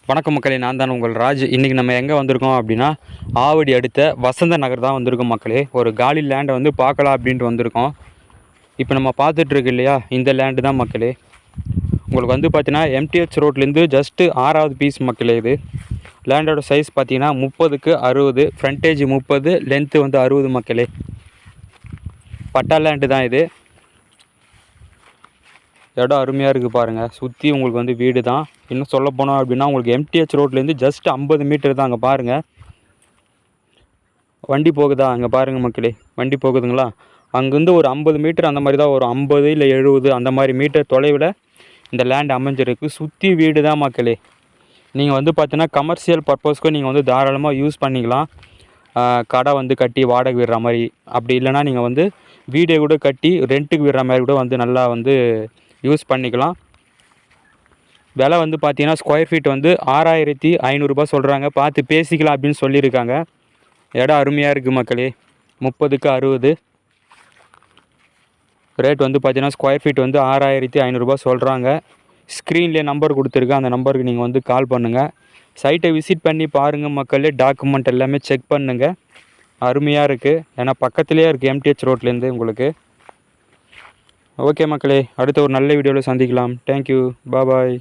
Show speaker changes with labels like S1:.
S1: வணக்கம் மக்களே, நான் தான் உங்கள் ராஜ். இன்றைக்கி நம்ம எங்கே வந்திருக்கோம் அப்படின்னா, ஆவடி அடுத்த வசந்த நகர் தான் வந்திருக்கோம் மக்களே. ஒரு காலி லேண்டை வந்து பார்க்கலாம் அப்படின்ட்டு வந்திருக்கோம். இப்போ நம்ம பார்த்துட்ருக்கு இல்லையா, இந்த லேண்டு தான் மக்களே. உங்களுக்கு வந்து பார்த்தீங்கன்னா எம்டிஹெச் ரோட்லேருந்து ஜஸ்ட்டு 6வது பீஸ் மக்களே. இது லேண்டோட சைஸ் பார்த்தீங்கன்னா 30க்கு 60, ஃப்ரண்டேஜ் 30, லென்த்து வந்து 60 மக்களே. பட்டா லேண்டு தான் இது. இடம் அருமையாக இருக்குது பாருங்கள். சுற்றி உங்களுக்கு வந்து வீடு தான். இன்னும் சொல்ல போனோம் அப்படின்னா உங்களுக்கு எம்டிஹெச் ரோட்லேருந்து ஜஸ்ட் 50 மீட்டர் தான். அங்கே பாருங்கள், வண்டி போகுதா? அங்கே பாருங்கள் மக்களே, வண்டி போகுதுங்களா? அங்கேருந்து ஒரு 50 மீட்டர் அந்த மாதிரி தான், ஒரு 50 இல்லை 70 அந்த மாதிரி மீட்டர் தொலைவில் இந்த லேண்ட் அமைஞ்சிருக்கு. சுற்றி வீடு தான் மக்களே. நீங்கள் வந்து பார்த்தீங்கன்னா கமர்ஷியல் பர்பஸ்க்கும் நீங்கள் வந்து தாராளமாக யூஸ் பண்ணிக்கலாம். கடை வந்து கட்டி வாடகை விடுற மாதிரி, அப்படி இல்லைனா நீங்கள் வந்து வீடை கூட கட்டி ரெண்ட்டுக்கு விடுற மாதிரி கூட வந்து நல்லா வந்து யூஸ் பண்ணிக்கலாம். விலை வந்து பார்த்தீங்கன்னா ஸ்கொயர் ஃபீட் வந்து 6500 சொல்கிறாங்க. பார்த்து பேசிக்கலாம் அப்படின்னு சொல்லியிருக்காங்க. இடம் அருமையாக இருக்குது மக்களே. 30க்கு 60 ரேட் வந்து பார்த்தீங்கன்னா ஸ்கொயர் ஃபீட் வந்து 6500 சொல்கிறாங்க. ஸ்க்ரீன்லேயே நம்பர் கொடுத்துருக்கேன், அந்த நம்பருக்கு நீங்கள் வந்து கால் பண்ணுங்கள். சைட்டை விசிட் பண்ணி பாருங்கள் மக்களே. டாக்குமெண்ட் எல்லாமே செக் பண்ணுங்கள். அருமையாக இருக்குது, ஏன்னா பக்கத்துலேயே இருக்குது எம்டிஹெச் ரோட்லேருந்து உங்களுக்கு. ஓகே மக்களே, அடுத்த ஒரு நல்ல வீடியோவில் சந்திக்கலாம். தேங்க்யூ, பாய்.